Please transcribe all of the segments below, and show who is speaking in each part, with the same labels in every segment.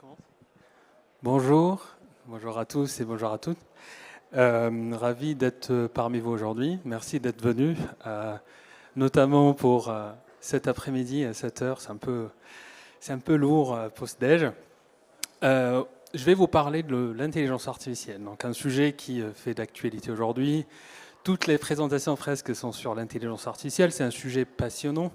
Speaker 1: Commence. Bonjour à tous et bonjour à toutes. Ravi d'être parmi vous aujourd'hui. Merci d'être venus, notamment pour cet après-midi à 7 heures. C'est un peu lourd post-déj. Je vais vous parler de l'intelligence artificielle, donc un sujet qui fait d'actualité aujourd'hui. Toutes les présentations presque sont sur l'intelligence artificielle. C'est un sujet passionnant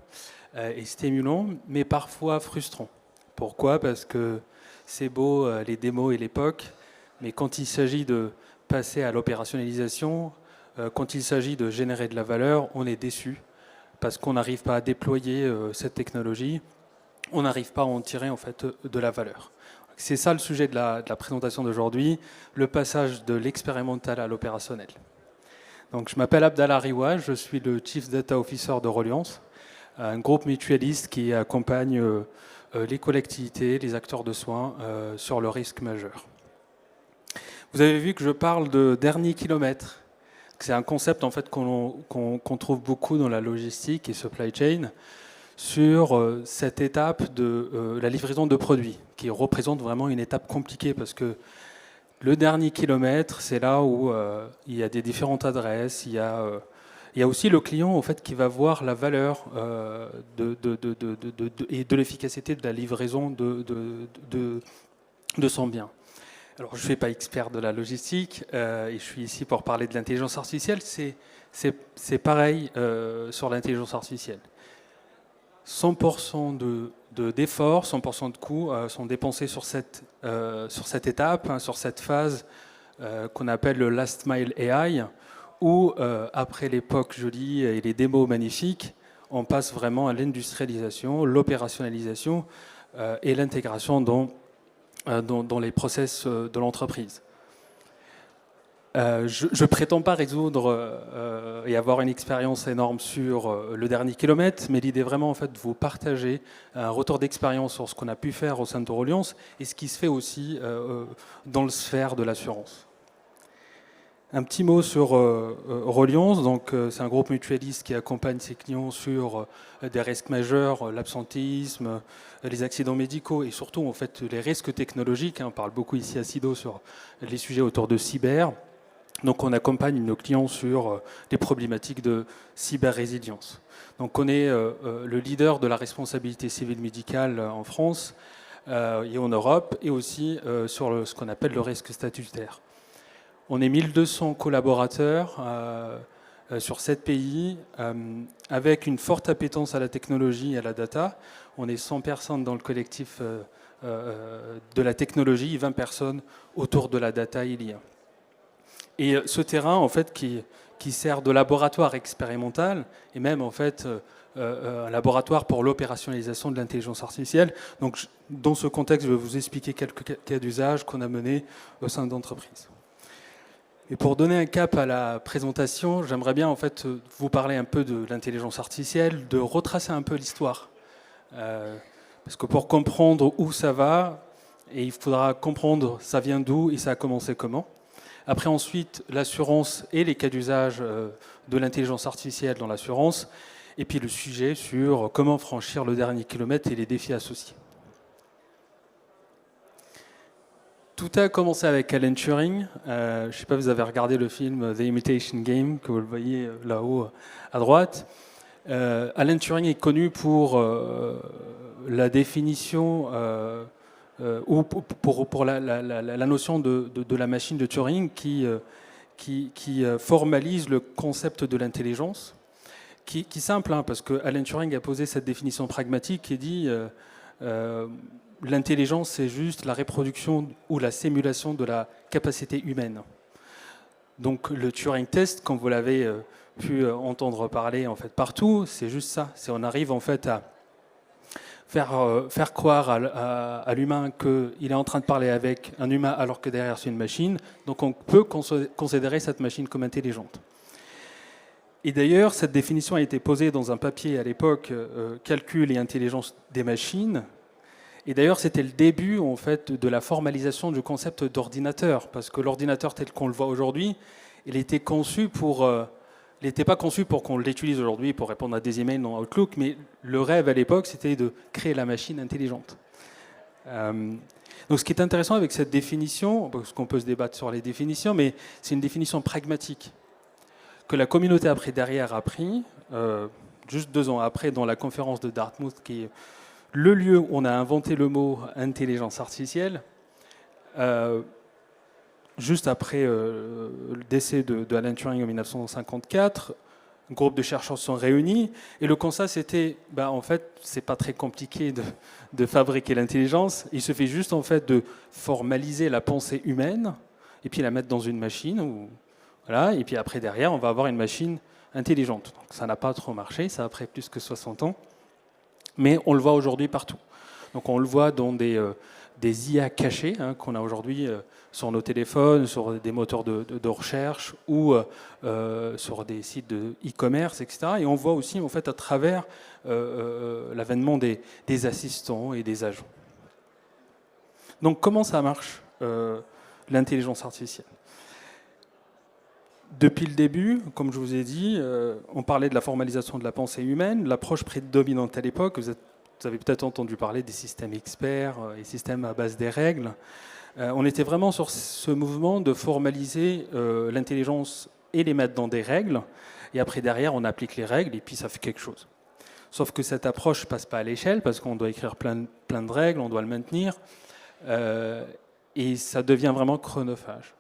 Speaker 1: et stimulant, mais parfois frustrant. Pourquoi ? Parce que c'est beau les démos et l'époque, mais quand il s'agit de passer à l'opérationnalisation, quand il s'agit de générer de la valeur, on est déçu parce qu'on n'arrive pas à déployer cette technologie, on n'arrive pas à en tirer en fait de la valeur. C'est ça le sujet de la présentation d'aujourd'hui, le passage de l'expérimental à l'opérationnel. Donc, je m'appelle Abdallah Riwa, je suis le Chief Data Officer de Reliance, un groupe mutualiste qui accompagne les collectivités, les acteurs de soins sur le risque majeur. Vous avez vu que je parle de dernier kilomètre. C'est un concept en fait qu'on trouve beaucoup dans la logistique et supply chain sur cette étape de la livraison de produits, qui représente vraiment une étape compliquée parce que le dernier kilomètre, c'est là où il y a des différentes adresses, il y a aussi le client en fait, qui va voir la valeur et de l'efficacité de la livraison de son bien. Alors, je ne suis pas expert de la logistique et je suis ici pour parler de l'intelligence artificielle. C'est pareil sur l'intelligence artificielle. 100% d'efforts, 100% de coûts sont dépensés sur cette étape, sur cette phase qu'on appelle le last mile AI, où après l'époque jolie et les démos magnifiques, on passe vraiment à l'industrialisation, l'opérationnalisation et l'intégration dans les process de l'entreprise. Je ne prétends pas résoudre et avoir une expérience énorme sur le dernier kilomètre, mais l'idée vraiment en fait de vous partager un retour d'expérience sur ce qu'on a pu faire au sein de Reliance et ce qui se fait aussi dans le sphère de l'assurance. Un petit mot sur Reliance, donc c'est un groupe mutualiste qui accompagne ses clients sur des risques majeurs, l'absentéisme, les accidents médicaux et surtout en fait les risques technologiques. On parle beaucoup ici à SIDO sur les sujets autour de cyber. Donc on accompagne nos clients sur les problématiques de cyber-résilience. Donc on est le leader de la responsabilité civile médicale en France et en Europe et aussi sur ce qu'on appelle le risque statutaire. On est 1200 collaborateurs sur 7 pays avec une forte appétence à la technologie et à la data. On est 100 personnes dans le collectif de la technologie, 20 personnes autour de la data IA. Et ce terrain, en fait, qui sert de laboratoire expérimental et même en fait un laboratoire pour l'opérationnalisation de l'intelligence artificielle. Donc, dans ce contexte, je vais vous expliquer quelques cas d'usage qu'on a menés au sein d'entreprises. Et pour donner un cap à la présentation, j'aimerais bien en fait vous parler un peu de l'intelligence artificielle, de retracer un peu l'histoire. Parce que pour comprendre où ça va, et il faudra comprendre ça vient d'où et ça a commencé comment. Après ensuite, l'assurance et les cas d'usage de l'intelligence artificielle dans l'assurance. Et puis le sujet sur comment franchir le dernier kilomètre et les défis associés. Tout a commencé avec Alan Turing. Je ne sais pas, vous avez regardé le film The Imitation Game, que vous le voyez là-haut à droite. Alan Turing est connu pour la définition ou pour la notion de la machine de Turing qui formalise le concept de l'intelligence, qui est simple, hein, parce que Alan Turing a posé cette définition pragmatique qui dit l'intelligence, c'est juste la reproduction ou la simulation de la capacité humaine. Donc le Turing test, comme vous l'avez pu entendre parler en fait partout, c'est juste ça. C'est on arrive en fait à faire croire à l'humain qu'il est en train de parler avec un humain alors que derrière c'est une machine. Donc on peut considérer cette machine comme intelligente. Et d'ailleurs, cette définition a été posée dans un papier à l'époque, Calcul et intelligence des machines. Et d'ailleurs, c'était le début en fait de la formalisation du concept d'ordinateur, parce que l'ordinateur tel qu'on le voit aujourd'hui, il était conçu pour il n'était pas conçu pour qu'on l'utilise aujourd'hui pour répondre à des emails dans Outlook, mais le rêve à l'époque, c'était de créer la machine intelligente. Donc, ce qui est intéressant avec cette définition, parce qu'on peut se débattre sur les définitions, mais c'est une définition pragmatique que la communauté après derrière a pris, juste 2 ans après, dans la conférence de Dartmouth, qui est le lieu où on a inventé le mot intelligence artificielle. Juste après le décès de Alan Turing en 1954, un groupe de chercheurs se sont réunis et le constat c'était, en fait, c'est pas très compliqué de fabriquer l'intelligence. Il suffit juste en fait de formaliser la pensée humaine et puis la mettre dans une machine. Voilà, et puis après derrière, on va avoir une machine intelligente. Donc, ça n'a pas trop marché, ça a pris plus que 60 ans, mais on le voit aujourd'hui partout. Donc on le voit dans des IA cachés qu'on a aujourd'hui sur nos téléphones, sur des moteurs de recherche ou sur des sites de e-commerce, etc. Et on voit aussi en fait à travers l'avènement des assistants et des agents. Donc comment ça marche l'intelligence artificielle? Depuis le début, comme je vous ai dit, on parlait de la formalisation de la pensée humaine. L'approche prédominante à l'époque, vous avez peut-être entendu parler des systèmes experts et systèmes à base des règles. On était vraiment sur ce mouvement de formaliser l'intelligence et les mettre dans des règles. Et après, derrière, on applique les règles et puis ça fait quelque chose. Sauf que cette approche ne passe pas à l'échelle parce qu'on doit écrire plein de règles, on doit le maintenir. Et ça devient vraiment chronophage.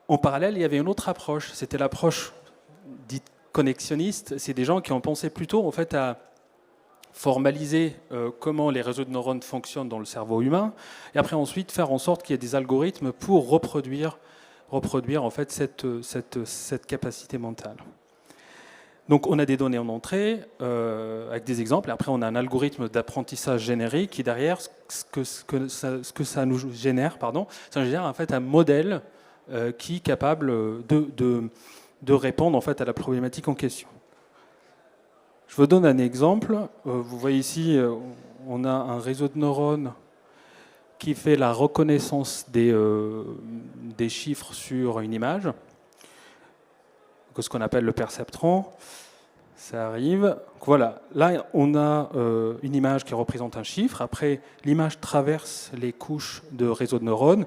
Speaker 1: En parallèle, il y avait une autre approche. C'était l'approche dite connexionniste. C'est des gens qui ont pensé plutôt en fait, à formaliser comment les réseaux de neurones fonctionnent dans le cerveau humain, et après ensuite faire en sorte qu'il y ait des algorithmes pour reproduire en fait cette capacité mentale. Donc on a des données en entrée avec des exemples, et après on a un algorithme d'apprentissage générique qui derrière, ce que ça nous génère, ça génère en fait un modèle qui est capable de répondre en fait à la problématique en question. Je vous donne un exemple. Vous voyez ici, on a un réseau de neurones qui fait la reconnaissance des chiffres sur une image, ce qu'on appelle le perceptron. Ça arrive. Voilà. Là, on a une image qui représente un chiffre. Après, l'image traverse les couches de réseau de neurones.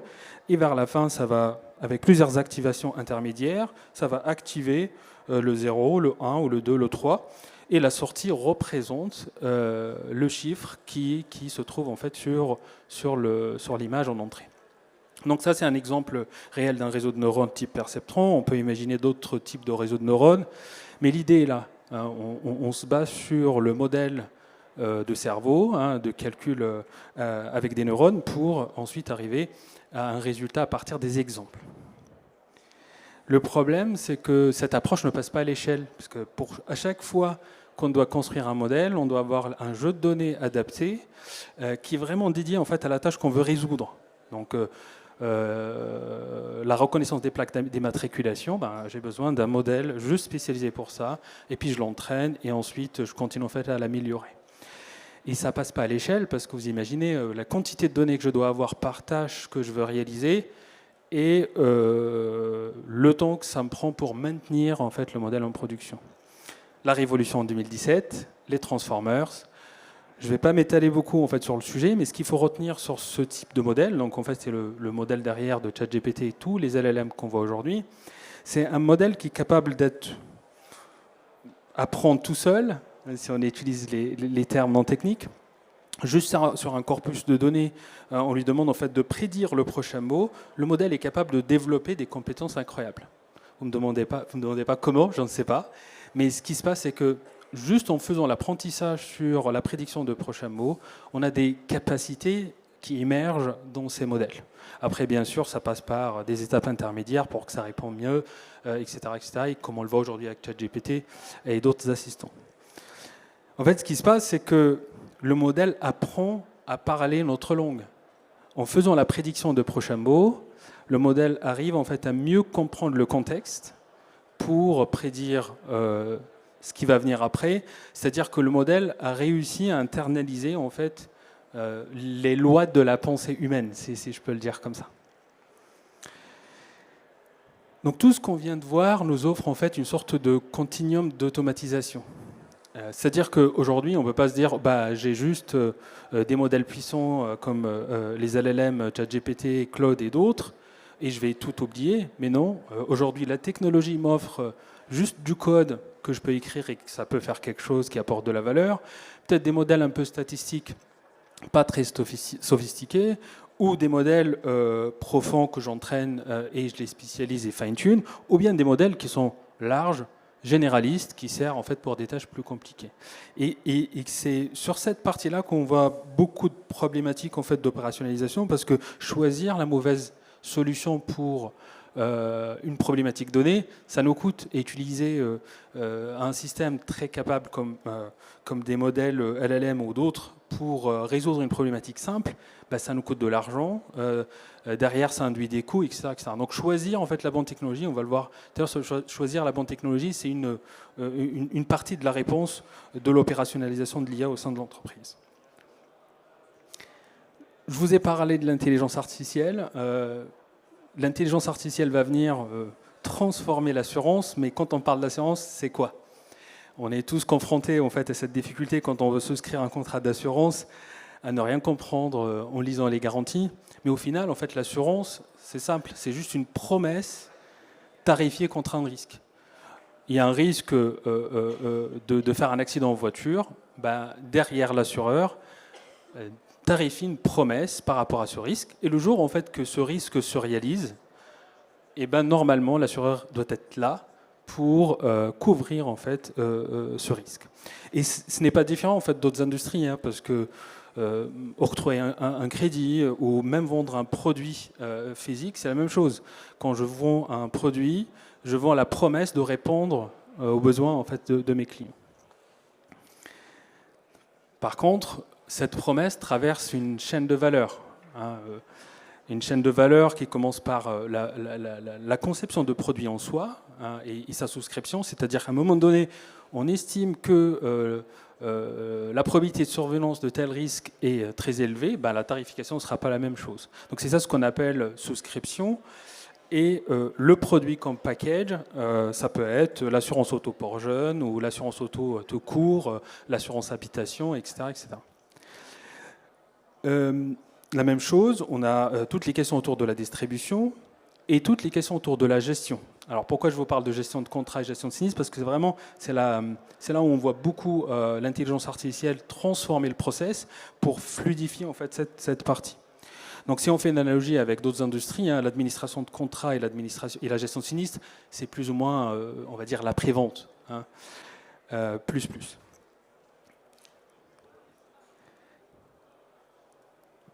Speaker 1: Et vers la fin, ça va, avec plusieurs activations intermédiaires, ça va activer le 0, le 1 ou le 2, le 3. Et la sortie représente le chiffre qui se trouve en fait sur l'image en entrée. Donc ça, c'est un exemple réel d'un réseau de neurones type perceptron. On peut imaginer d'autres types de réseaux de neurones. Mais l'idée est là. On se base sur le modèle de cerveau, de calcul avec des neurones, pour ensuite arriver à un résultat à partir des exemples. Le problème, c'est que cette approche ne passe pas à l'échelle, parce que à chaque fois qu'on doit construire un modèle, on doit avoir un jeu de données adapté qui est vraiment dédié en fait à la tâche qu'on veut résoudre. Donc la reconnaissance des plaques d'immatriculation, j'ai besoin d'un modèle juste spécialisé pour ça, et puis je l'entraîne et ensuite je continue en fait à l'améliorer. Et ça passe pas à l'échelle parce que vous imaginez la quantité de données que je dois avoir par tâche que je veux réaliser et le temps que ça me prend pour maintenir en fait le modèle en production. La révolution en 2017, les Transformers. Je ne vais pas m'étaler beaucoup en fait sur le sujet, mais ce qu'il faut retenir sur ce type de modèle, donc en fait c'est le modèle derrière de ChatGPT et tous les LLM qu'on voit aujourd'hui, c'est un modèle qui est capable d'apprendre tout seul, si on utilise les termes non techniques. Juste sur un corpus de données, on lui demande en fait de prédire le prochain mot. Le modèle est capable de développer des compétences incroyables. Vous ne me demandez pas comment, je ne sais pas. Mais ce qui se passe, c'est que juste en faisant l'apprentissage sur la prédiction de prochains mots, on a des capacités qui émergent dans ces modèles. Après, bien sûr, ça passe par des étapes intermédiaires pour que ça réponde mieux, etc., etc., et comme on le voit aujourd'hui avec ChatGPT et d'autres assistants. En fait, ce qui se passe, c'est que le modèle apprend à parler notre langue. En faisant la prédiction de prochains mots, le modèle arrive en fait à mieux comprendre le contexte pour prédire ce qui va venir après. C'est-à-dire que le modèle a réussi à internaliser en fait les lois de la pensée humaine, si je peux le dire comme ça. Donc tout ce qu'on vient de voir nous offre en fait une sorte de continuum d'automatisation. C'est-à-dire qu'aujourd'hui, on ne peut pas se dire bah, j'ai juste des modèles puissants comme les LLM, ChatGPT, Claude et d'autres, et je vais tout oublier. Mais non, aujourd'hui, la technologie m'offre juste du code que je peux écrire et que ça peut faire quelque chose qui apporte de la valeur. Peut-être des modèles un peu statistiques, pas très sophistiqués, ou des modèles profonds que j'entraîne et je les spécialise et fine-tune, ou bien des modèles qui sont larges, généralistes, qui servent en fait pour des tâches plus compliquées. Et c'est sur cette partie-là qu'on voit beaucoup de problématiques en fait d'opérationnalisation, parce que choisir la mauvaise solution pour une problématique donnée, ça nous coûte, et utiliser un système très capable comme des modèles LLM ou d'autres pour résoudre une problématique simple, bah, ça nous coûte de l'argent. Derrière, ça induit des coûts, etc., etc. Donc choisir en fait la bonne technologie, on va le voir. D'ailleurs, choisir la bonne technologie, c'est une partie de la réponse de l'opérationnalisation de l'IA au sein de l'entreprise. Je vous ai parlé de l'intelligence artificielle. L'intelligence artificielle va venir transformer l'assurance, mais quand on parle d'assurance, c'est quoi? On est tous confrontés en fait à cette difficulté quand on veut souscrire un contrat d'assurance, à ne rien comprendre en lisant les garanties. Mais au final, en fait, l'assurance, c'est simple, c'est juste une promesse tarifiée contre un risque. Il y a un risque de faire un accident en voiture, ben, derrière l'assureur tarifie une promesse par rapport à ce risque. Et le jour en fait que ce risque se réalise, et ben, normalement, l'assureur doit être là pour couvrir en fait ce risque. Et ce n'est pas différent en fait d'autres industries, hein, parce que octroyer un crédit ou même vendre un produit physique, c'est la même chose. Quand je vends un produit, je vends la promesse de répondre aux besoins en fait de mes clients. Par contre, cette promesse traverse une chaîne de valeur. Hein, une chaîne de valeur qui commence par la conception de produit en soi, hein, et sa souscription, c'est-à-dire qu'à un moment donné, on estime que la probabilité de survenance de tel risque est très élevée, ben, la tarification ne sera pas la même chose. Donc c'est ça ce qu'on appelle souscription. Et le produit comme package, ça peut être l'assurance auto pour jeunes ou l'assurance auto tout court, l'assurance habitation, etc. etc. La même chose, on a toutes les questions autour de la distribution et toutes les questions autour de la gestion. Alors pourquoi je vous parle de gestion de contrat et gestion de sinistre? Parce que vraiment, c'est là où on voit beaucoup l'intelligence artificielle transformer le process pour fluidifier en fait cette partie. Donc si on fait une analogie avec d'autres industries, hein, l'administration de contrat et la gestion de sinistre, c'est plus ou moins, on va dire, la prévente. Hein, plus.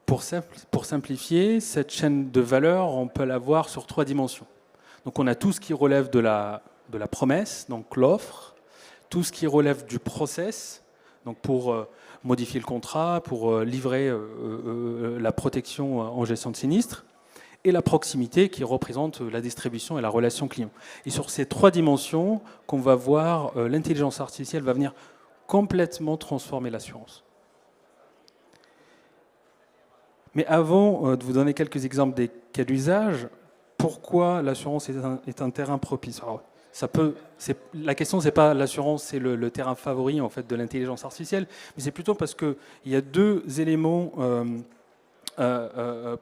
Speaker 1: Pour simplifier, cette chaîne de valeur, on peut la voir sur 3 dimensions. Donc on a tout ce qui relève de la promesse, donc l'offre, tout ce qui relève du process, donc pour modifier le contrat, pour livrer la protection en gestion de sinistre, et la proximité qui représente la distribution et la relation client. Et sur ces 3 dimensions qu'on va voir, l'intelligence artificielle va venir complètement transformer l'assurance. Mais avant de vous donner quelques exemples des cas d'usage, pourquoi l'assurance est un terrain propice? Alors, la question, c'est pas l'assurance, c'est le terrain favori en fait de l'intelligence artificielle, mais c'est plutôt parce qu'il y a deux éléments en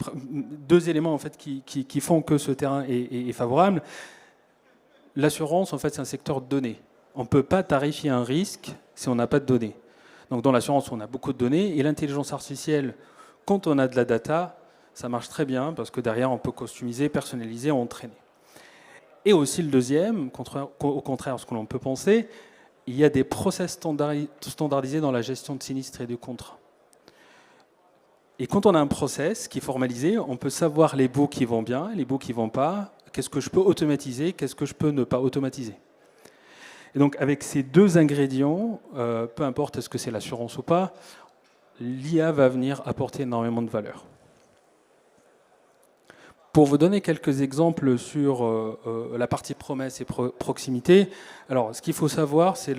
Speaker 1: fait qui font que ce terrain est favorable. L'assurance, en fait, c'est un secteur de données. On ne peut pas tarifier un risque si on n'a pas de données. Donc dans l'assurance, on a beaucoup de données, et l'intelligence artificielle, quand on a de la data, ça marche très bien parce que derrière, on peut customiser, personnaliser, entraîner. Et aussi le deuxième, au contraire de ce que l'on peut penser, il y a des process standardisés dans la gestion de sinistres et de contrats. Et quand on a un process qui est formalisé, on peut savoir les bouts qui vont bien, les bouts qui ne vont pas, qu'est-ce que je peux automatiser, qu'est-ce que je peux ne pas automatiser. Et donc avec ces deux ingrédients, peu importe est-ce que c'est l'assurance ou pas, l'IA va venir apporter énormément de valeur. Pour vous donner quelques exemples sur la partie promesse et proximité, alors ce qu'il faut savoir, c'est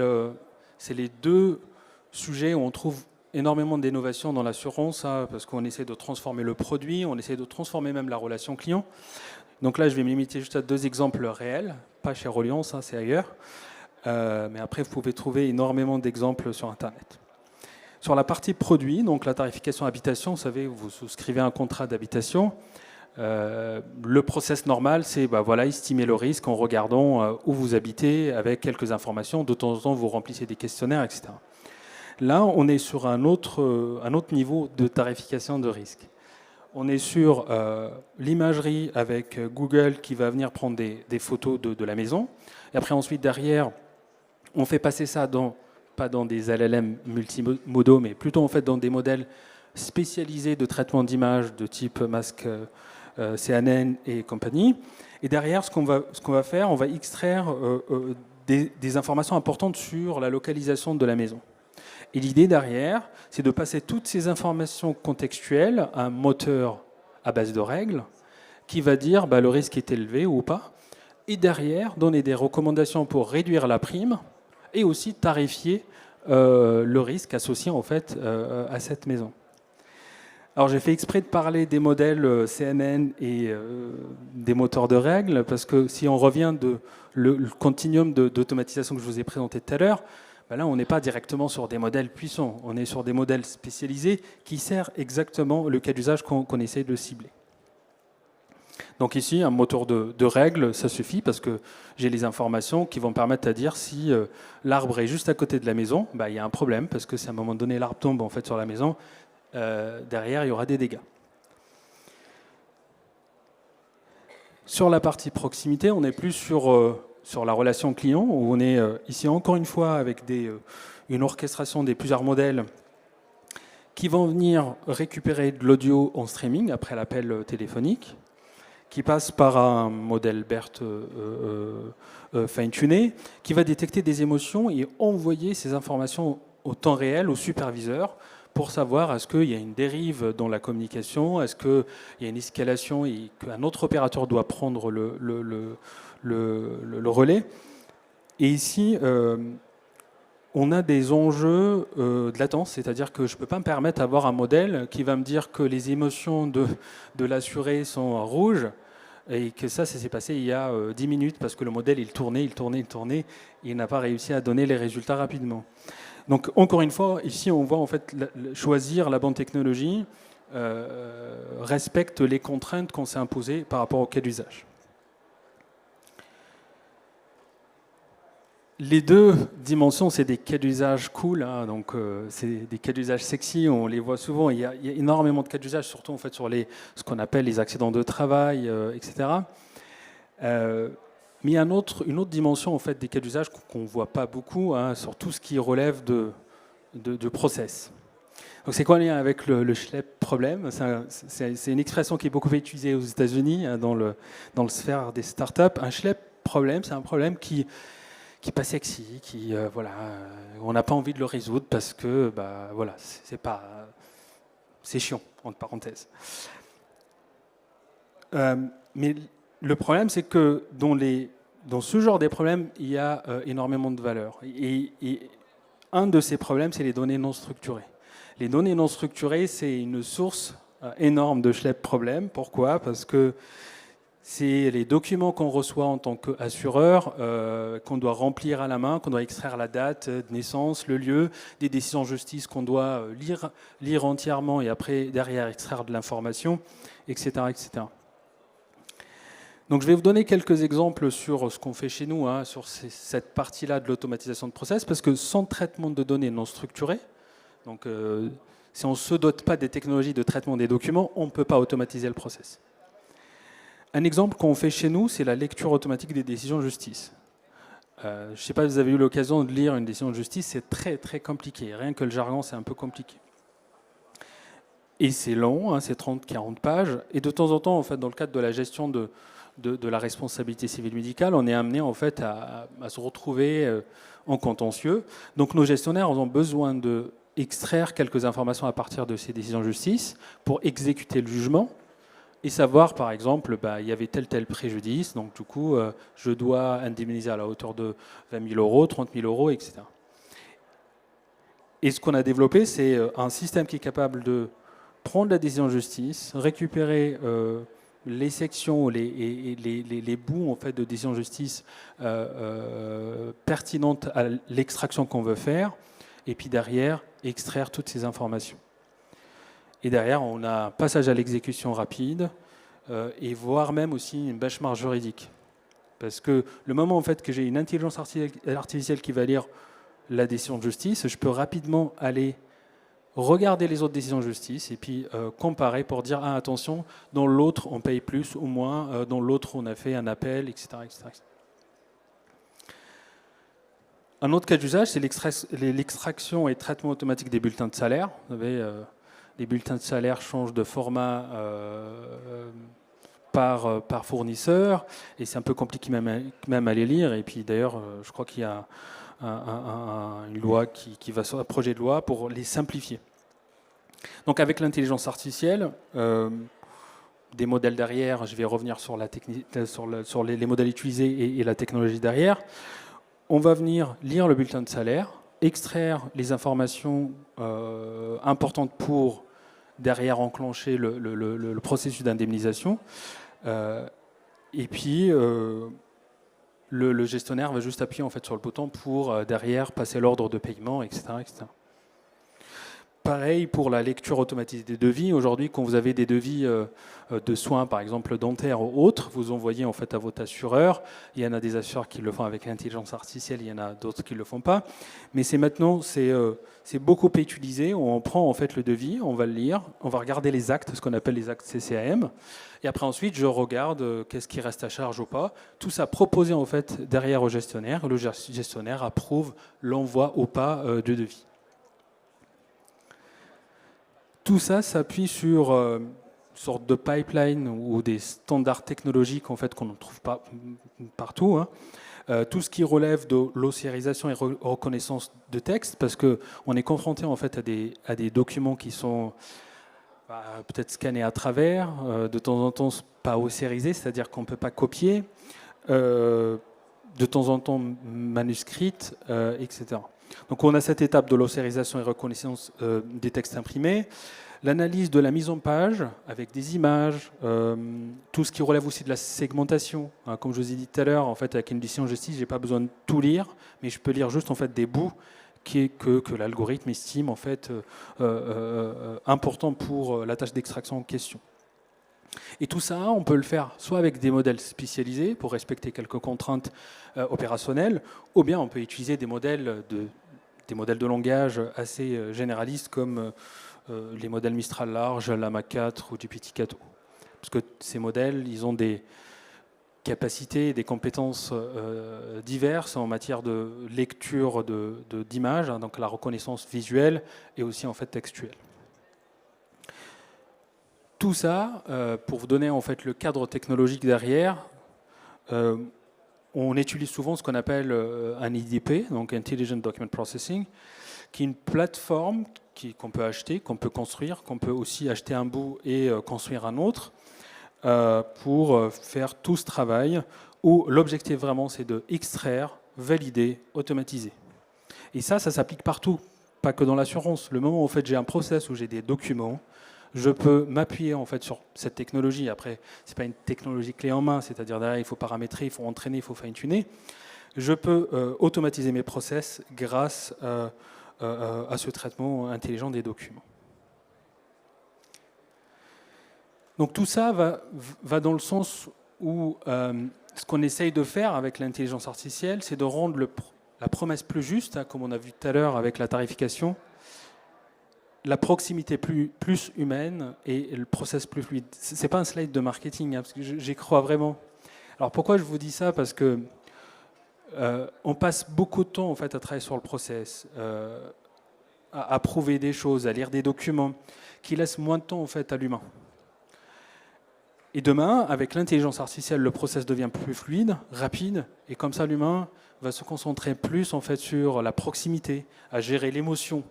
Speaker 1: les deux sujets où on trouve énormément d'innovation dans l'assurance, hein, parce qu'on essaie de transformer le produit, on essaie de transformer même la relation client. Donc là, je vais me limiter juste à 2 exemples réels, pas chez Reliance, hein, c'est ailleurs. Mais après, vous pouvez trouver énormément d'exemples sur Internet. Sur la partie produit, donc la tarification habitation, vous savez, vous souscrivez un contrat d'habitation. Le process normal, c'est voilà, estimer le risque en regardant où vous habitez avec quelques informations. De temps en temps, vous remplissez des questionnaires, etc. Là, on est sur un autre niveau de tarification de risque. On est sur l'imagerie avec Google qui va venir prendre des photos de la maison. Et après, ensuite, derrière, on fait passer ça pas dans des LLM multimodaux, mais plutôt en fait dans des modèles spécialisés de traitement d'images de type masque CNN et compagnie. Et derrière, ce qu'on va faire, on va extraire des informations importantes sur la localisation de la maison. Et l'idée derrière, c'est de passer toutes ces informations contextuelles à un moteur à base de règles qui va dire le risque est élevé ou pas. Et derrière, donner des recommandations pour réduire la prime et aussi tarifier le risque associé en fait à cette maison. Alors j'ai fait exprès de parler des modèles CNN et des moteurs de règles parce que si on revient le continuum d'automatisation que je vous ai présenté tout à l'heure, là on n'est pas directement sur des modèles puissants, on est sur des modèles spécialisés qui servent exactement le cas d'usage qu'on essaie de cibler. Donc ici, un moteur de règles, ça suffit parce que j'ai les informations qui vont me permettre de dire si l'arbre est juste à côté de la maison, il y a un problème parce que si à un moment donné l'arbre tombe en fait sur la maison, derrière il y aura des dégâts. Sur la partie proximité, on est plus sur la relation client, où on est ici encore une fois avec une orchestration des plusieurs modèles qui vont venir récupérer de l'audio en streaming après l'appel téléphonique, qui passe par un modèle BERT fine-tuné, qui va détecter des émotions et envoyer ces informations au temps réel au superviseur pour savoir est-ce qu'il y a une dérive dans la communication, est-ce qu'il y a une escalation et qu'un autre opérateur doit prendre le relais. Et ici, on a des enjeux de latence, c'est-à-dire que je ne peux pas me permettre d'avoir un modèle qui va me dire que les émotions de l'assuré sont rouges et que ça s'est passé il y a 10 minutes parce que le modèle il tournait, et il n'a pas réussi à donner les résultats rapidement. Donc encore une fois, ici on voit en fait choisir la bonne technologie respecte les contraintes qu'on s'est imposées par rapport au cas d'usage. Les deux dimensions, c'est des cas d'usage cool, hein, donc c'est des cas d'usage sexy, on les voit souvent. Il y a énormément de cas d'usage, surtout en fait sur ce qu'on appelle les accidents de travail, etc. Mais il y a une autre dimension en fait des cas d'usage qu'on ne voit pas beaucoup, hein, sur tout ce qui relève de process. Donc c'est quoi le lien avec le SHLEP problème? C'est une expression qui est beaucoup utilisée aux États-Unis, hein, dans le sphère des startups. Un SHLEP problème, c'est un problème qui n'est pas sexy, on n'a pas envie de le résoudre parce que voilà, c'est chiant, entre parenthèses. Mais le problème, c'est que dans ce genre de problèmes, il y a énormément de valeur. Et un de ces problèmes, c'est les données non structurées. Les données non structurées, c'est une source énorme de SHLEP problème. Pourquoi? Parce que c'est les documents qu'on reçoit en tant qu'assureur, qu'on doit remplir à la main, qu'on doit extraire la date de naissance, le lieu, des décisions de justice qu'on doit lire entièrement et après, derrière, extraire de l'information, etc., etc. Donc je vais vous donner quelques exemples sur ce qu'on fait chez nous, hein, sur cette partie-là de l'automatisation de process, parce que sans traitement de données non structurées, donc si on ne se dote pas des technologies de traitement des documents, on ne peut pas automatiser le process. Un exemple qu'on fait chez nous, c'est la lecture automatique des décisions de justice. Je ne sais pas si vous avez eu l'occasion de lire une décision de justice, c'est très très compliqué. Rien que le jargon, c'est un peu compliqué. Et c'est long, hein, c'est 30-40 pages. Et de temps en temps, en fait, dans le cadre de la gestion de la responsabilité civile médicale, on est amené en fait à se retrouver en contentieux. Donc nos gestionnaires ont besoin d'extraire quelques informations à partir de ces décisions de justice pour exécuter le jugement et savoir, par exemple, il y avait tel préjudice, donc du coup, je dois indemniser à la hauteur de 20 000 euros, 30 000 euros, etc. Et ce qu'on a développé, c'est un système qui est capable de prendre la décision de justice, récupérer les sections, les bouts en fait, de décision de justice pertinentes à l'extraction qu'on veut faire, et puis derrière, extraire toutes ces informations. Et derrière, on a un passage à l'exécution rapide, et voire même aussi une benchmark juridique. Parce que le moment en fait, que j'ai une intelligence artificielle qui va lire la décision de justice, je peux rapidement aller regarder les autres décisions de justice et puis comparer pour dire ah, attention, dans l'autre on paye plus ou moins, dans l'autre on a fait un appel, etc. etc. Un autre cas d'usage, c'est l'extraction et traitement automatique des bulletins de salaire. Vous savez, les bulletins de salaire changent de format par fournisseur et c'est un peu compliqué même à les lire. Et puis d'ailleurs, je crois qu'il y a une loi qui va sur un projet de loi pour les simplifier. Donc avec l'intelligence artificielle, des modèles derrière, je vais revenir sur, sur les modèles utilisés et la technologie derrière, on va venir lire le bulletin de salaire, extraire les informations importantes pour derrière enclencher le processus d'indemnisation, et puis le gestionnaire va juste appuyer en fait sur le bouton pour derrière passer l'ordre de paiement, etc., etc. Pareil pour la lecture automatisée des devis. Aujourd'hui, quand vous avez des devis de soins, par exemple dentaires ou autres, vous envoyez en fait à votre assureur. Il y en a des assureurs qui le font avec l'intelligence artificielle, il y en a d'autres qui ne le font pas. Mais c'est beaucoup utilisé. On prend en fait le devis, on va le lire, on va regarder les actes, ce qu'on appelle les actes CCAM. Et après ensuite, je regarde qu'est-ce qui reste à charge ou pas. Tout ça proposé en fait derrière au gestionnaire. Le gestionnaire approuve l'envoi ou pas du devis. Tout ça s'appuie sur une sorte de pipeline ou des standards technologiques en fait, qu'on ne trouve pas partout. Hein. Tout ce qui relève de l'ossérisation et reconnaissance de texte, parce qu'on est confronté en fait, à des documents qui sont peut-être scannés à travers, de temps en temps pas ossérisés, c'est-à-dire qu'on ne peut pas copier, de temps en temps manuscrites, etc. Donc on a cette étape de l'ossérisation et reconnaissance des textes imprimés, l'analyse de la mise en page avec des images, tout ce qui relève aussi de la segmentation. Hein, comme je vous ai dit tout à l'heure, en fait, avec une décision de justice, je n'ai pas besoin de tout lire, mais je peux lire juste en fait, des bouts que l'algorithme estime en fait, importants pour la tâche d'extraction en question. Et tout ça, on peut le faire soit avec des modèles spécialisés pour respecter quelques contraintes opérationnelles, ou bien on peut utiliser des modèles de langage assez généralistes comme les modèles Mistral large, Llama 4 ou GPT-4. Parce que ces modèles, ils ont des capacités et des compétences diverses en matière de lecture d'images, hein, donc la reconnaissance visuelle et aussi en fait textuelle. Tout ça, pour vous donner en fait le cadre technologique derrière, on utilise souvent ce qu'on appelle un IDP, donc Intelligent Document Processing, qui est une plateforme qu'on peut acheter, qu'on peut construire, qu'on peut aussi acheter un bout et construire un autre, pour faire tout ce travail, où l'objectif vraiment c'est de extraire, valider, automatiser. Et ça s'applique partout, pas que dans l'assurance. Le moment où en fait, j'ai un process où j'ai des documents, je peux m'appuyer en fait sur cette technologie. Après, c'est pas une technologie clé en main, c'est-à-dire derrière il faut paramétrer, il faut entraîner, il faut fine-tuner. Je peux automatiser mes process grâce à ce traitement intelligent des documents. Donc tout ça va dans le sens où ce qu'on essaye de faire avec l'intelligence artificielle, c'est de rendre la promesse plus juste, hein, comme on a vu tout à l'heure avec la tarification, la proximité plus humaine et le process plus fluide. Ce n'est pas un slide de marketing, hein, parce que j'y crois vraiment. Alors pourquoi je vous dis ça? Parce que on passe beaucoup de temps en fait, à travailler sur le process, à approuver des choses, à lire des documents, qui laissent moins de temps en fait, à l'humain. Et demain, avec l'intelligence artificielle, le process devient plus fluide, rapide, et comme ça, l'humain va se concentrer plus en fait, sur la proximité, à gérer l'émotion,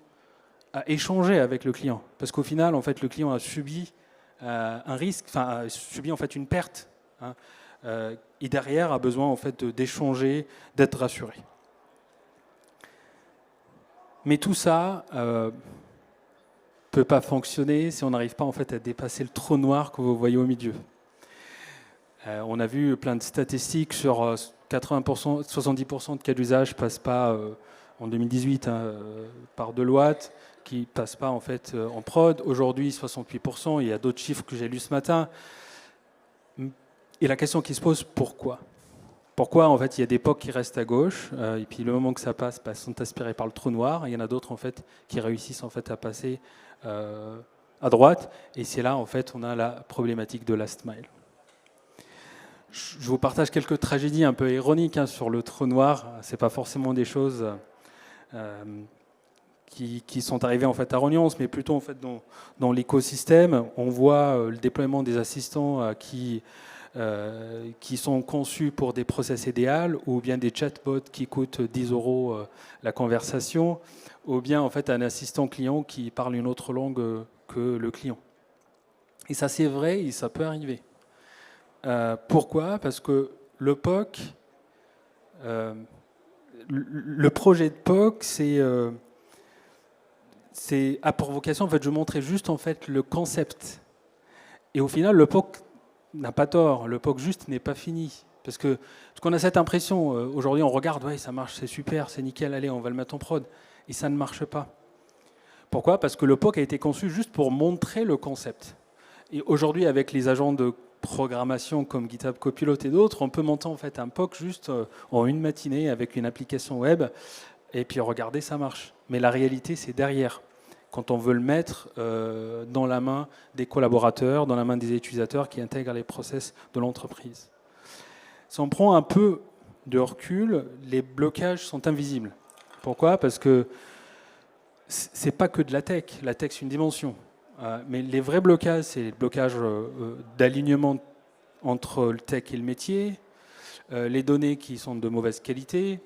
Speaker 1: à échanger avec le client. Parce qu'au final, en fait, le client a subi un risque, enfin, a subi en fait, une perte, hein, et derrière a besoin en fait, d'échanger, d'être rassuré. Mais tout ça ne peut pas fonctionner si on n'arrive pas en fait, à dépasser le trou noir que vous voyez au milieu. On a vu plein de statistiques sur 80%, 70% de cas d'usage ne passent pas en 2018 par Deloitte, qui ne passent pas en fait en prod. Aujourd'hui, 68%, il y a d'autres chiffres que j'ai lus ce matin. Et la question qui se pose, pourquoi ? Pourquoi en fait il y a des POC qui restent à gauche et puis le moment que ça passe, sont aspirés par le trou noir. Il y en a d'autres en fait qui réussissent en fait à passer à droite. Et c'est là en fait on a la problématique de last mile. Je vous partage quelques tragédies un peu ironiques sur le trou noir. C'est pas forcément des choses qui sont arrivées en fait à Rognons, mais plutôt en fait dans l'écosystème. On voit le déploiement des assistants qui sont conçus pour des process idéaux, ou bien des chatbots qui coûtent 10 € la conversation, ou bien en fait un assistant client qui parle une autre langue que le client. Et ça c'est vrai, et ça peut arriver. Pourquoi ? Parce que le POC, le projet de POC, c'est a pour vocation en fait, je montrais juste en fait le concept. Et au final, le POC n'a pas tort, le POC juste n'est pas fini. Parce qu'on a cette impression, aujourd'hui on regarde, ouais ça marche, c'est super, c'est nickel, allez on va le mettre en prod. Et ça ne marche pas. Pourquoi ? Parce que le POC a été conçu juste pour montrer le concept. Et aujourd'hui avec les agents de programmation comme GitHub Copilot et d'autres, on peut monter en fait un POC juste en une matinée avec une application web et puis regardez, ça marche. Mais la réalité c'est derrière. Quand on veut le mettre dans la main des collaborateurs, dans la main des utilisateurs qui intègrent les process de l'entreprise. Si on prend un peu de recul, les blocages sont invisibles. Pourquoi ? Parce que c'est pas que de la tech. La tech, c'est une dimension. Mais les vrais blocages, c'est les blocages d'alignement entre le tech et le métier, les données qui sont de mauvaise qualité,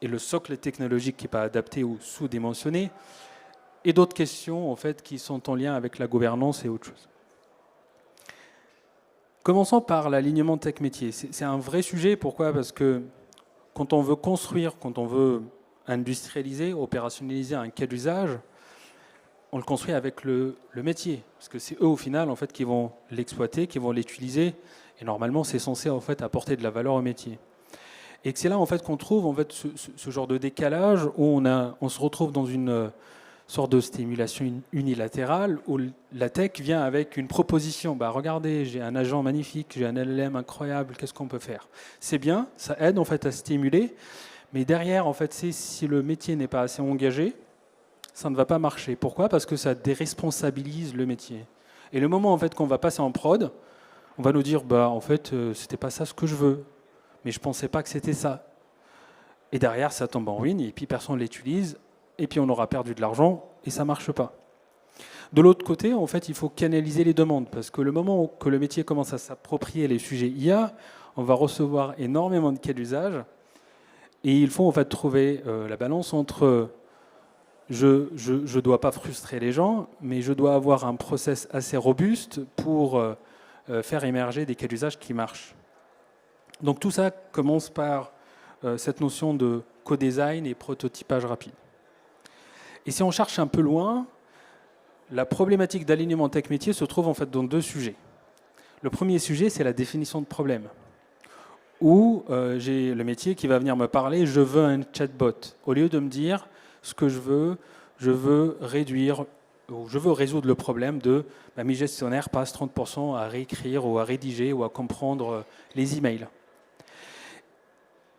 Speaker 1: et le socle technologique qui n'est pas adapté ou sous-dimensionné, et d'autres questions en fait, qui sont en lien avec la gouvernance et autre chose. Commençons par l'alignement tech-métier. C'est un vrai sujet. Pourquoi ? Parce que quand on veut construire, quand on veut industrialiser, opérationnaliser un cas d'usage, on le construit avec le métier. Parce que c'est eux, au final, en fait, qui vont l'exploiter, qui vont l'utiliser. Et normalement, c'est censé en fait, apporter de la valeur au métier. Et c'est là en fait, qu'on trouve en fait, ce genre de décalage où on se retrouve dans une sorte de stimulation unilatérale où la tech vient avec une proposition. Bah, regardez, j'ai un agent magnifique, j'ai un LLM incroyable, qu'est-ce qu'on peut faire ? C'est bien, ça aide en fait à stimuler, mais derrière, en fait, si le métier n'est pas assez engagé, ça ne va pas marcher. Pourquoi ? Parce que ça déresponsabilise le métier. Et le moment en fait, qu'on va passer en prod, on va nous dire, bah, en fait, c'était pas ça ce que je veux, mais je pensais pas que c'était ça. Et derrière, ça tombe en ruine, et puis personne ne l'utilise, et puis on aura perdu de l'argent, et ça ne marche pas. De l'autre côté, en fait, il faut canaliser les demandes, parce que le moment que le métier commence à s'approprier les sujets IA, on va recevoir énormément de cas d'usage, et il faut en fait trouver la balance entre je ne dois pas frustrer les gens, mais je dois avoir un process assez robuste pour faire émerger des cas d'usage qui marchent. Donc tout ça commence par cette notion de co-design et prototypage rapide. Et si on cherche un peu loin, la problématique d'alignement tech-métier se trouve en fait dans deux sujets. Le premier sujet, c'est la définition de problème. Où j'ai le métier qui va venir me parler, je veux un chatbot. Au lieu de me dire ce que je veux réduire, ou je veux résoudre le problème de mes gestionnaires passent 30% à réécrire ou à rédiger ou à comprendre les emails.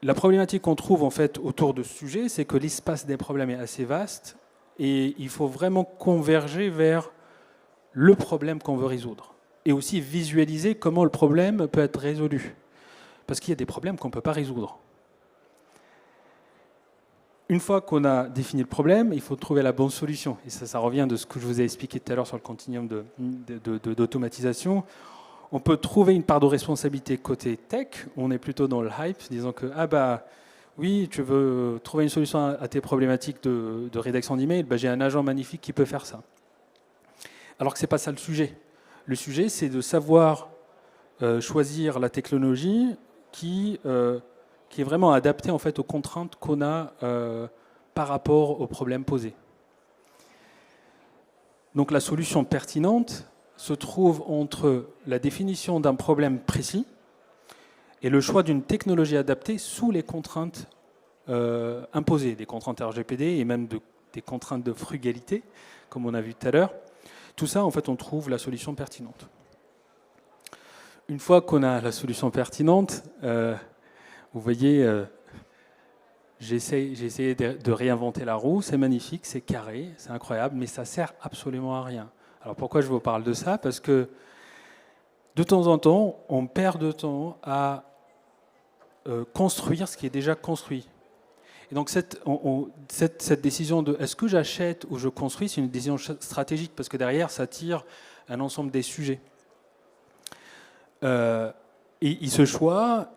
Speaker 1: La problématique qu'on trouve en fait autour de ce sujet, c'est que l'espace des problèmes est assez vaste et il faut vraiment converger vers le problème qu'on veut résoudre et aussi visualiser comment le problème peut être résolu. Parce qu'il y a des problèmes qu'on ne peut pas résoudre. Une fois qu'on a défini le problème, il faut trouver la bonne solution. Et ça revient de ce que je vous ai expliqué tout à l'heure sur le continuum d'automatisation. On peut trouver une part de responsabilité côté tech, on est plutôt dans le hype, disant que oui, tu veux trouver une solution à tes problématiques de rédaction d'email, j'ai un agent magnifique qui peut faire ça. Alors que ce n'est pas ça le sujet. Le sujet, c'est de savoir choisir la technologie qui est vraiment adaptée en fait, aux contraintes qu'on a par rapport aux problèmes posés. Donc la solution pertinente se trouve entre la définition d'un problème précis et le choix d'une technologie adaptée sous les contraintes imposées, des contraintes RGPD et même des contraintes de frugalité, comme on a vu tout à l'heure. Tout ça, en fait, on trouve la solution pertinente. Une fois qu'on a la solution pertinente, vous voyez, j'ai essayé de réinventer la roue, c'est magnifique, c'est carré, c'est incroyable, mais ça sert absolument à rien. Alors pourquoi je vous parle de ça? Parce que de temps en temps, on perd de temps à construire ce qui est déjà construit. Et donc cette décision de est-ce que j'achète ou je construis, c'est une décision stratégique parce que derrière, ça tire un ensemble des sujets. Et ce choix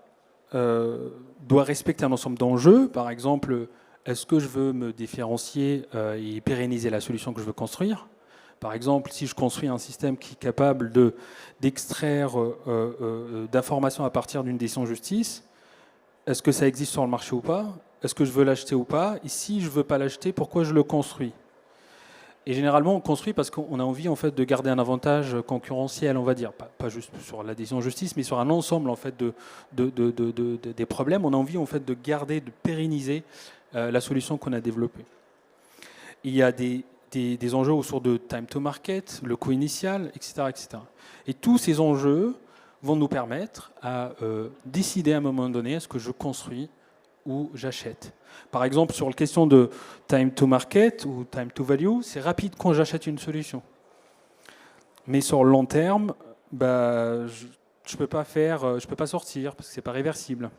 Speaker 1: doit respecter un ensemble d'enjeux. Par exemple, est-ce que je veux me différencier et pérenniser la solution que je veux construire? Par exemple, si je construis un système qui est capable d'extraire d'informations à partir d'une décision de justice, est-ce que ça existe sur le marché ou pas? Est-ce que je veux l'acheter ou pas? Et si je ne veux pas l'acheter, pourquoi je le construis? Et généralement, on construit parce qu'on a envie en fait, de garder un avantage concurrentiel, on va dire. Pas juste sur la décision de justice, mais sur un ensemble en fait, des problèmes. On a envie en fait, de garder, de pérenniser la solution qu'on a développée. Il y a des enjeux autour de time to market, le coût initial, etc., etc. Et tous ces enjeux vont nous permettre à décider à un moment donné est-ce que je construis ou j'achète. Par exemple, sur la question de time to market ou time to value, c'est rapide quand j'achète une solution. Mais sur le long terme, je peux pas sortir parce que c'est pas réversible.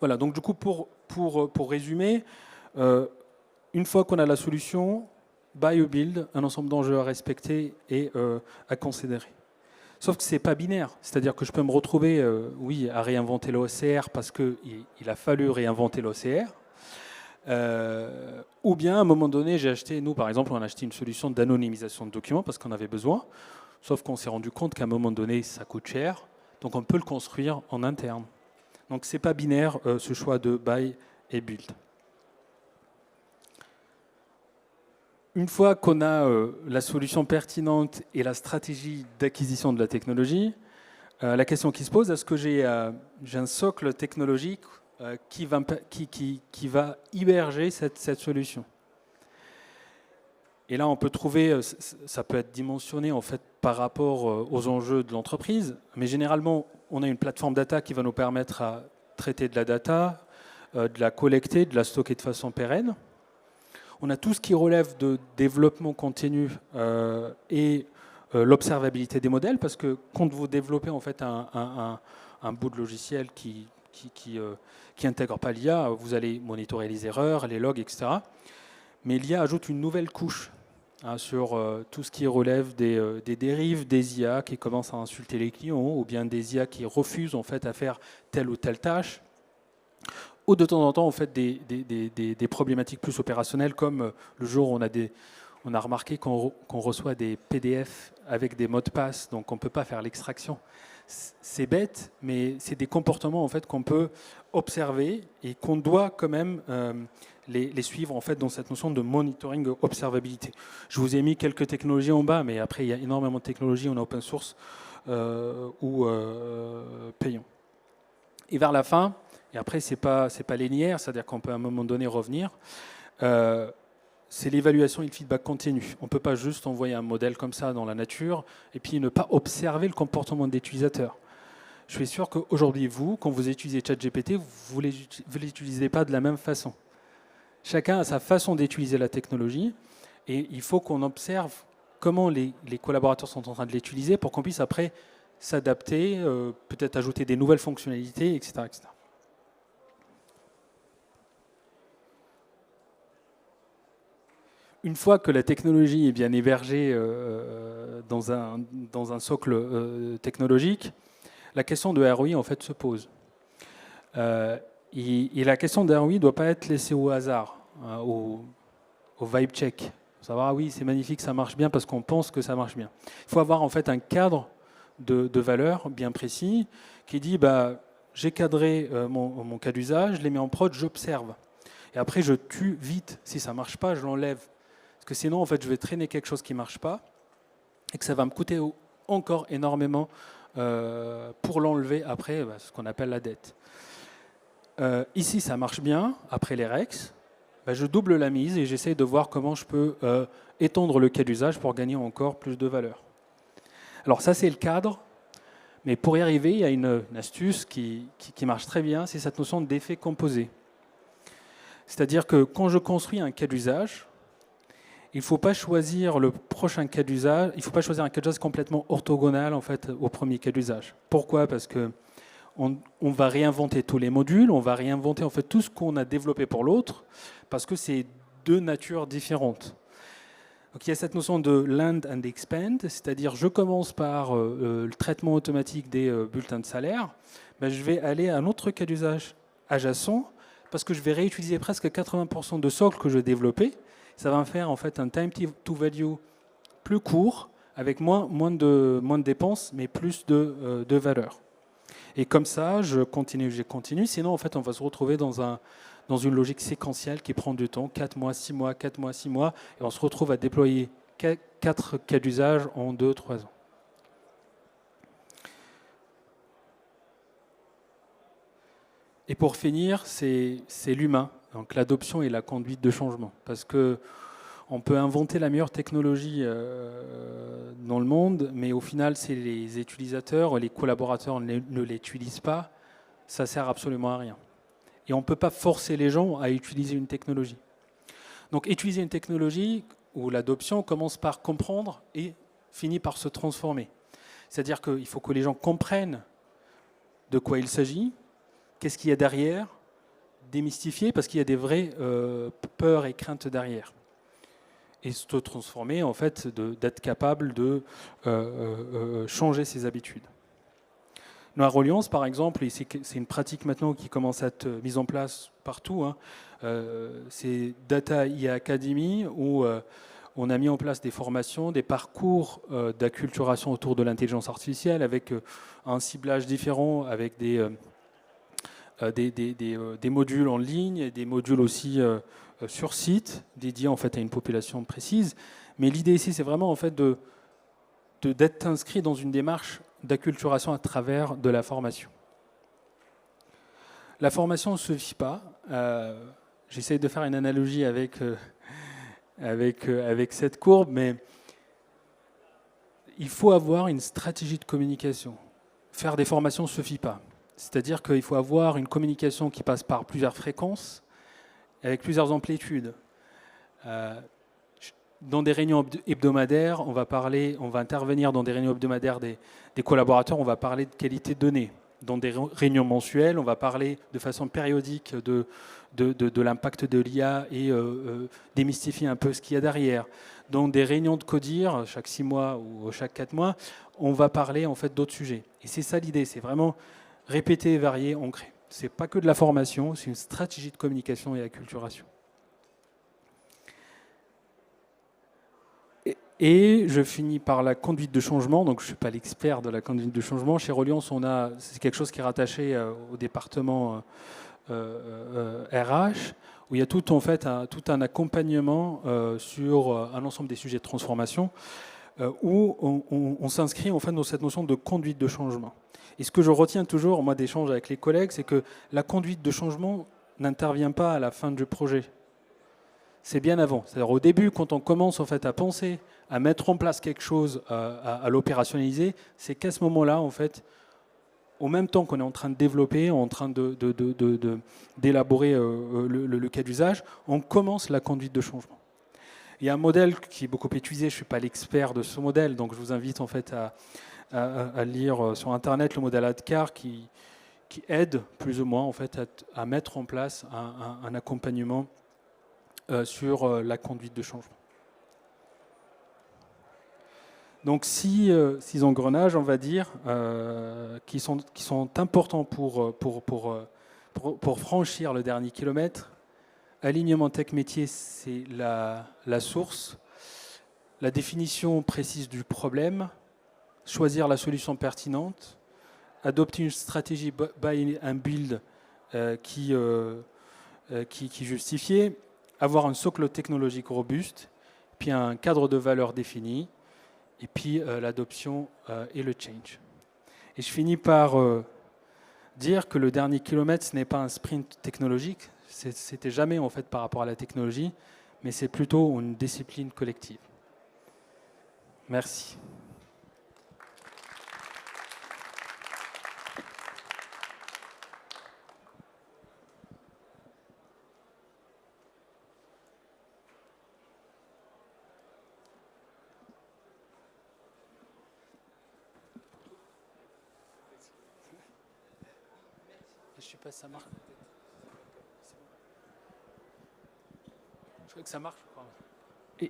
Speaker 1: Voilà. Donc du coup, pour résumer, une fois qu'on a la solution, buy ou build, un ensemble d'enjeux à respecter et à considérer. Sauf que ce n'est pas binaire, c'est-à-dire que je peux me retrouver, oui, à réinventer l'OCR parce qu'il a fallu réinventer l'OCR, ou bien à un moment donné, nous par exemple, on a acheté une solution d'anonymisation de documents parce qu'on avait besoin, sauf qu'on s'est rendu compte qu'à un moment donné, ça coûte cher, donc on peut le construire en interne. Donc ce n'est pas binaire ce choix de buy et build. Une fois qu'on a la solution pertinente et la stratégie d'acquisition de la technologie, la question qui se pose, est-ce que j'ai un socle technologique qui va héberger cette solution? Et là, on peut trouver, ça peut être dimensionné en fait par rapport aux enjeux de l'entreprise, mais généralement, on a une plateforme data qui va nous permettre à traiter de la data, de la collecter, de la stocker de façon pérenne. On a tout ce qui relève de développement continu et l'observabilité des modèles, parce que quand vous développez en fait un bout de logiciel qui n'intègre pas l'IA, vous allez monitorer les erreurs, les logs, etc. Mais l'IA ajoute une nouvelle couche sur tout ce qui relève des dérives des IA qui commencent à insulter les clients, ou bien des IA qui refusent en fait à faire telle ou telle tâche. Ou de temps en temps, en fait, des problématiques plus opérationnelles, comme le jour où on a remarqué qu'on reçoit des PDF avec des mots de passe, donc on ne peut pas faire l'extraction. C'est bête, mais c'est des comportements en fait, qu'on peut observer et qu'on doit quand même les suivre en fait, dans cette notion de monitoring observabilité. Je vous ai mis quelques technologies en bas, mais après, il y a énormément de technologies en open source ou payant. Et vers la fin, et après, ce n'est pas linéaire, c'est-à-dire qu'on peut à un moment donné revenir. C'est l'évaluation et le feedback continu. On ne peut pas juste envoyer un modèle comme ça dans la nature et puis ne pas observer le comportement de l'utilisateur. Je suis sûr qu'aujourd'hui, quand vous utilisez ChatGPT, vous ne l'utilisez pas de la même façon. Chacun a sa façon d'utiliser la technologie et il faut qu'on observe comment les collaborateurs sont en train de l'utiliser pour qu'on puisse après s'adapter, peut-être ajouter des nouvelles fonctionnalités, etc., etc. Une fois que la technologie est bien hébergée dans un socle technologique, la question de ROI en fait se pose. Et la question de ROI ne doit pas être laissée au hasard, au vibe check. Savoir, ah oui, c'est magnifique, ça marche bien parce qu'on pense que ça marche bien. Il faut avoir en fait un cadre de valeur bien précis qui dit, j'ai cadré mon cas d'usage, je l'ai mis en prod, j'observe. Et après, je tue vite. Si ça ne marche pas, je l'enlève. Parce que sinon, en fait, je vais traîner quelque chose qui ne marche pas et que ça va me coûter encore énormément pour l'enlever après, ce qu'on appelle la dette. Ici, ça marche bien, après les REX. Je double la mise et j'essaie de voir comment je peux étendre le cas d'usage pour gagner encore plus de valeur. Alors ça, c'est le cadre. Mais pour y arriver, il y a une astuce qui marche très bien, c'est cette notion d'effet composé. C'est-à-dire que quand je construis un cas d'usage, il ne faut pas choisir le prochain cas d'usage, il ne faut pas choisir un cas d'usage complètement orthogonal en fait, au premier cas d'usage. Pourquoi ? Parce qu'on va réinventer tous les modules, on va réinventer en fait, tout ce qu'on a développé pour l'autre, parce que c'est deux natures différentes. Donc il y a cette notion de land and expand, c'est-à-dire je commence par le traitement automatique des bulletins de salaire, je vais aller à un autre cas d'usage adjacent parce que je vais réutiliser presque 80% de socle que je développais. Ça va me faire en fait un time to value plus court, avec moins de dépenses, mais plus de valeur. Et comme ça, je continue. Sinon, en fait, on va se retrouver dans une logique séquentielle qui prend du temps, 4 mois, 6 mois, 4 mois, 6 mois, et on se retrouve à déployer 4 cas d'usage en 2-3 ans. Et pour finir, c'est l'humain, donc l'adoption et la conduite de changement. Parce que on peut inventer la meilleure technologie dans le monde, mais au final, si les utilisateurs, les collaborateurs ne l'utilisent pas, ça ne sert absolument à rien. Et on ne peut pas forcer les gens à utiliser une technologie. Donc utiliser une technologie où l'adoption commence par comprendre et finit par se transformer. C'est-à-dire qu'il faut que les gens comprennent de quoi il s'agit, qu'est-ce qu'il y a derrière, démystifier, parce qu'il y a des vraies peurs et craintes derrière. Et se transformer, en fait, d'être capable de changer ses habitudes. Dans la Reliance, par exemple, et c'est une pratique maintenant qui commence à être mise en place partout, c'est Data IA Academy, où on a mis en place des formations, des parcours d'acculturation autour de l'intelligence artificielle, avec un ciblage différent, avec des modules en ligne, et des modules aussi sur site, dédiés en fait à une population précise. Mais l'idée ici, c'est vraiment en fait d'être inscrit dans une démarche d'acculturation à travers de la formation. La formation ne se suffit pas. J'essaie de faire une analogie avec cette courbe, mais il faut avoir une stratégie de communication. Faire des formations ne suffit pas. C'est-à-dire qu'il faut avoir une communication qui passe par plusieurs fréquences, avec plusieurs amplitudes. Dans des réunions hebdomadaires, on va intervenir dans des réunions hebdomadaires des collaborateurs, on va parler de qualité de données. Dans des réunions mensuelles, on va parler de façon périodique de l'impact de l'IA et démystifier un peu ce qu'il y a derrière. Dans des réunions de CODIR, chaque 6 mois ou chaque 4 mois, on va parler en fait d'autres sujets. Et c'est ça l'idée, c'est vraiment répéter, varier, ancrer. Ce n'est pas que de la formation, c'est une stratégie de communication et d'acculturation. Et je finis par la conduite de changement. Donc, je ne suis pas l'expert de la conduite de changement. Chez Reliance, c'est quelque chose qui est rattaché au département RH, où il y a tout un accompagnement sur un ensemble des sujets de transformation, où on s'inscrit en fait dans cette notion de conduite de changement. Et ce que je retiens toujours, moi, d'échanges avec les collègues, c'est que la conduite de changement n'intervient pas à la fin du projet. C'est bien avant. C'est-à-dire au début, quand on commence en fait à penser, à mettre en place quelque chose, à l'opérationnaliser, c'est qu'à ce moment-là, en fait, au même temps qu'on est en train de développer, en train d'élaborer le cas d'usage, on commence la conduite de changement. Il y a un modèle qui est beaucoup utilisé. Je ne suis pas l'expert de ce modèle, donc je vous invite en fait à lire sur Internet le modèle ADKAR qui aide plus ou moins en fait à mettre en place un accompagnement sur la conduite de changement. Donc six engrenages, on va dire, qui sont importants pour franchir le dernier kilomètre. Alignement tech métier, c'est la source. La définition précise du problème. Choisir la solution pertinente. Adopter une stratégie buy and build qui justifiée. Avoir un socle technologique robuste. Puis un cadre de valeur défini. Et puis l'adoption et le change. Et je finis par dire que le dernier kilomètre, ce n'est pas un sprint technologique, c'était jamais en fait par rapport à la technologie, mais c'est plutôt une discipline collective. Merci. Je sais pas si ça marche. Je crois que ça marche.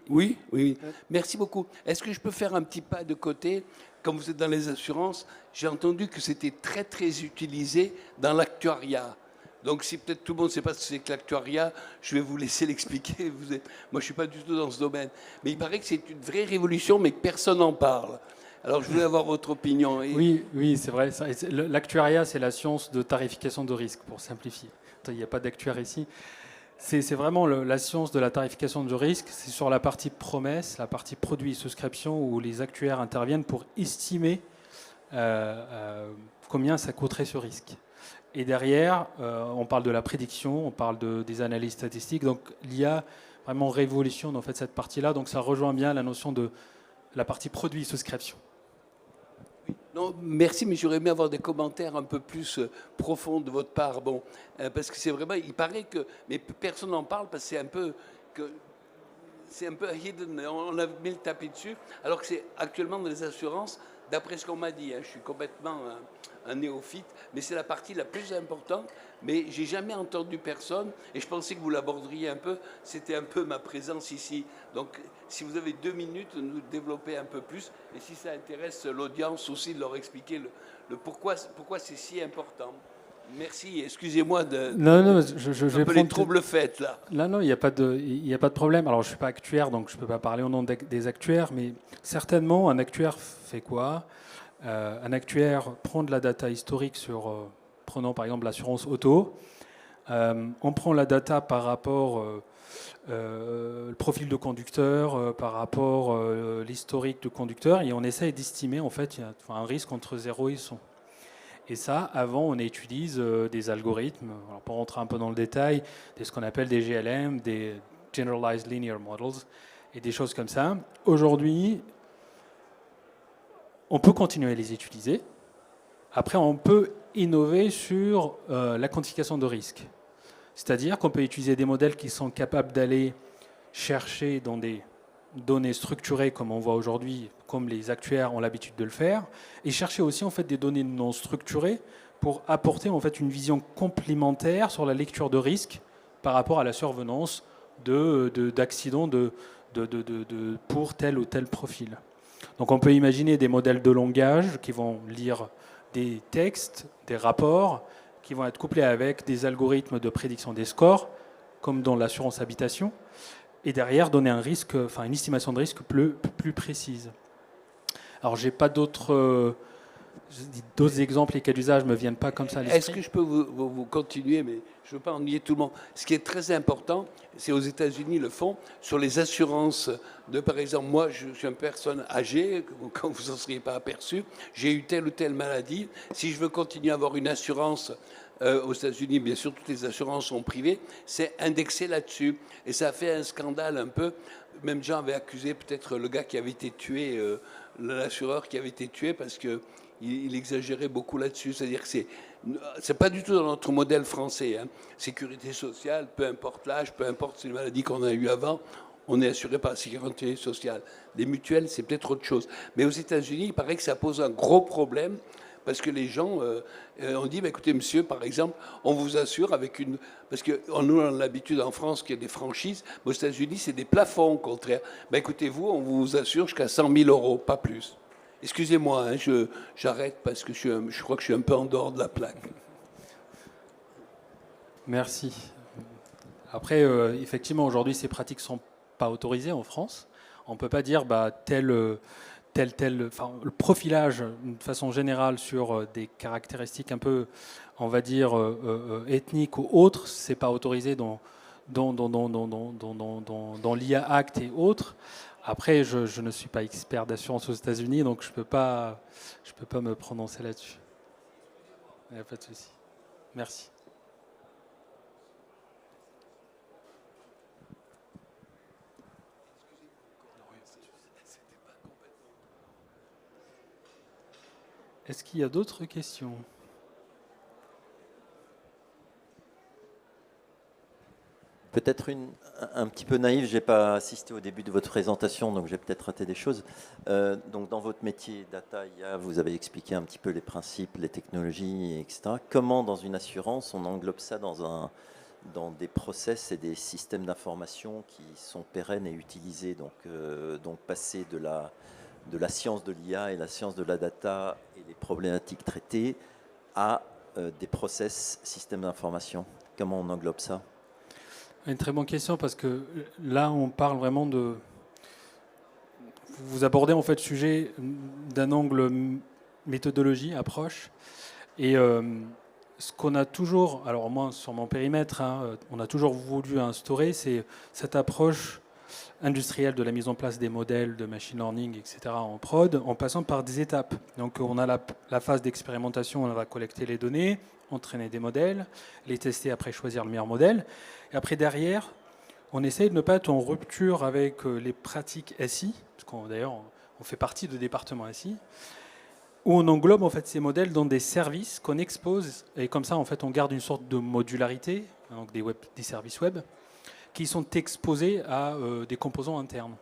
Speaker 2: Oui, oui. Merci beaucoup. Est-ce que je peux faire un petit pas de côté? Comme vous êtes dans les assurances, j'ai entendu que c'était très, très utilisé dans l'actuariat. Donc, si peut-être tout le monde ne sait pas ce que c'est que l'actuariat, je vais vous laisser l'expliquer. Moi, je ne suis pas du tout dans ce domaine. Mais il paraît que c'est une vraie révolution, mais que personne n'en parle. Alors, je voulais avoir votre opinion.
Speaker 1: Oui, oui, c'est vrai. L'actuariat, c'est la science de tarification de risque, pour simplifier. Il n'y a pas d'actuaire ici. C'est vraiment la science de la tarification de risque. C'est sur la partie promesse, la partie produit et souscription, où les actuaires interviennent pour estimer combien ça coûterait ce risque. Et derrière, on parle de la prédiction, on parle des analyses statistiques. Donc l'IA vraiment révolutionne en fait cette partie-là. Donc ça rejoint bien la notion de la partie produit et souscription.
Speaker 2: Non, merci, mais j'aurais aimé avoir des commentaires un peu plus profonds de votre part. Bon, parce que c'est vraiment, il paraît que, mais personne n'en parle parce que c'est un peu hidden. On a mis le tapis dessus, alors que c'est actuellement dans les assurances, d'après ce qu'on m'a dit. Hein, je suis complètement un néophyte, mais c'est la partie la plus importante. Mais j'ai jamais entendu personne, et je pensais que vous l'aborderiez un peu. C'était un peu ma présence ici. Donc, si vous avez 2 minutes, nous développer un peu plus, et si ça intéresse l'audience aussi, de leur expliquer le pourquoi c'est si important. Merci, excusez-moi de
Speaker 1: je vais
Speaker 2: un peu
Speaker 1: prendre
Speaker 2: les troubles faits là.
Speaker 1: Non, il n'y a pas de problème. Alors, je suis pas actuaire, donc je peux pas parler au nom des actuaires, mais certainement, un actuaire fait quoi? Un actuaire prend de la data historique sur, prenons par exemple l'assurance auto. On prend la data par rapport le profil de conducteur, par rapport l'historique du conducteur, et on essaye d'estimer en fait un risque entre 0 et 100. Et ça, avant, on utilise des algorithmes, alors pour rentrer un peu dans le détail, ce qu'on appelle des GLM, des Generalized Linear Models, et des choses comme ça. Aujourd'hui, on peut continuer à les utiliser. Après, on peut innover sur la quantification de risque. C'est-à-dire qu'on peut utiliser des modèles qui sont capables d'aller chercher dans des données structurées comme on voit aujourd'hui, comme les actuaires ont l'habitude de le faire, et chercher aussi en fait des données non structurées pour apporter en fait une vision complémentaire sur la lecture de risque par rapport à la survenance d'accidents pour tel ou tel profil. Donc on peut imaginer des modèles de langage qui vont lire des textes, des rapports, qui vont être couplés avec des algorithmes de prédiction des scores, comme dans l'assurance habitation, et derrière donner un risque, une estimation de risque plus précise. Alors j'ai pas d'autres exemples et cas d'usage me viennent pas comme ça à l'esprit.
Speaker 2: Est-ce que je peux vous continuer, mais je ne veux pas ennuyer tout le monde. Ce qui est très important, c'est aux États-Unis le font sur les assurances de, par exemple, moi je suis une personne âgée, quand vous n'en seriez pas aperçu, j'ai eu telle ou telle maladie. Si je veux continuer à avoir une assurance aux États-Unis, bien sûr, toutes les assurances sont privées, c'est indexé là-dessus. Et ça a fait un scandale un peu. Même gens avaient accusé peut-être le gars qui avait été tué, l'assureur qui avait été tué parce qu'il exagérait beaucoup là-dessus. C'est-à-dire que c'est pas du tout dans notre modèle français. Hein. Sécurité sociale, peu importe l'âge, peu importe les maladies qu'on a eues avant, on est assuré par la sécurité sociale. Les mutuelles, c'est peut-être autre chose. Mais aux États-Unis, il paraît que ça pose un gros problème parce que les gens ont dit, bah, écoutez, monsieur, par exemple, on vous assure avec une... Parce que nous, on a l'habitude en France qu'il y a des franchises, mais aux États-Unis, c'est des plafonds, au contraire. Bah, écoutez, vous, on vous assure jusqu'à 100 000 euros, pas plus. Excusez-moi, hein, j'arrête parce que je crois que je suis un peu en dehors de la plaque.
Speaker 1: Merci. Après, effectivement, aujourd'hui, ces pratiques ne sont pas autorisées en France. On ne peut pas dire le profilage, d'une façon générale, sur des caractéristiques un peu, on va dire, ethniques ou autres, c'est pas autorisé dans l'IA Act et autres. Après, je ne suis pas expert d'assurance aux États-Unis, donc je peux pas me prononcer là-dessus. Il n'y a pas de souci. Merci. Est-ce qu'il y a d'autres questions?
Speaker 3: Peut-être un petit peu naïf, je n'ai pas assisté au début de votre présentation, donc j'ai peut-être raté des choses. Donc dans votre métier data, IA, vous avez expliqué un petit peu les principes, les technologies, etc. Comment dans une assurance, on englobe ça dans des process et des systèmes d'information qui sont pérennes et utilisés, donc passer de la science de l'IA et la science de la data et les problématiques traitées à des process, systèmes d'information. Comment on englobe ça?
Speaker 1: Une très bonne question parce que là, on parle vraiment de... Vous abordez en fait le sujet d'un angle méthodologie, approche. Et ce qu'on a toujours, alors moi sur mon périmètre, on a toujours voulu instaurer, c'est cette approche industrielle de la mise en place des modèles de machine learning, etc. en prod, en passant par des étapes. Donc on a la phase d'expérimentation, on va collecter les données, entraîner des modèles, les tester, après choisir le meilleur modèle. Et après, derrière, on essaye de ne pas être en rupture avec les pratiques SI, parce qu'on d'ailleurs on fait partie de département SI, où on englobe en fait ces modèles dans des services qu'on expose, et comme ça en fait on garde une sorte de modularité, donc des services web, qui sont exposés à des composants internes.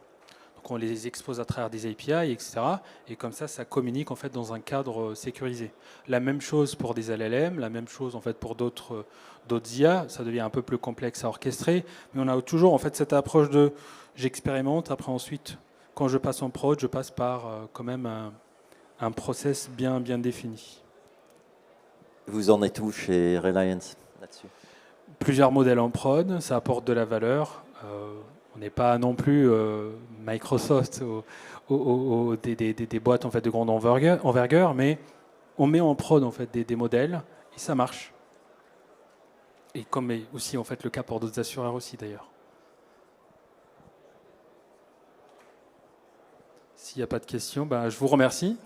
Speaker 1: Donc on les expose à travers des API, etc. Et comme ça communique en fait dans un cadre sécurisé. La même chose pour des LLM, la même chose en fait pour d'autres IA. Ça devient un peu plus complexe à orchestrer, mais on a toujours en fait cette approche de j'expérimente. Après ensuite, quand je passe en prod, je passe par quand même un process bien défini.
Speaker 3: Vous en êtes où chez Reliance là-dessus?
Speaker 1: Plusieurs modèles en prod, ça apporte de la valeur. On n'est pas non plus Microsoft des boîtes en fait de grande envergure, mais on met en prod en fait des modèles et ça marche. Et comme est aussi en fait le cas pour d'autres assureurs aussi d'ailleurs. S'il n'y a pas de questions, je vous remercie.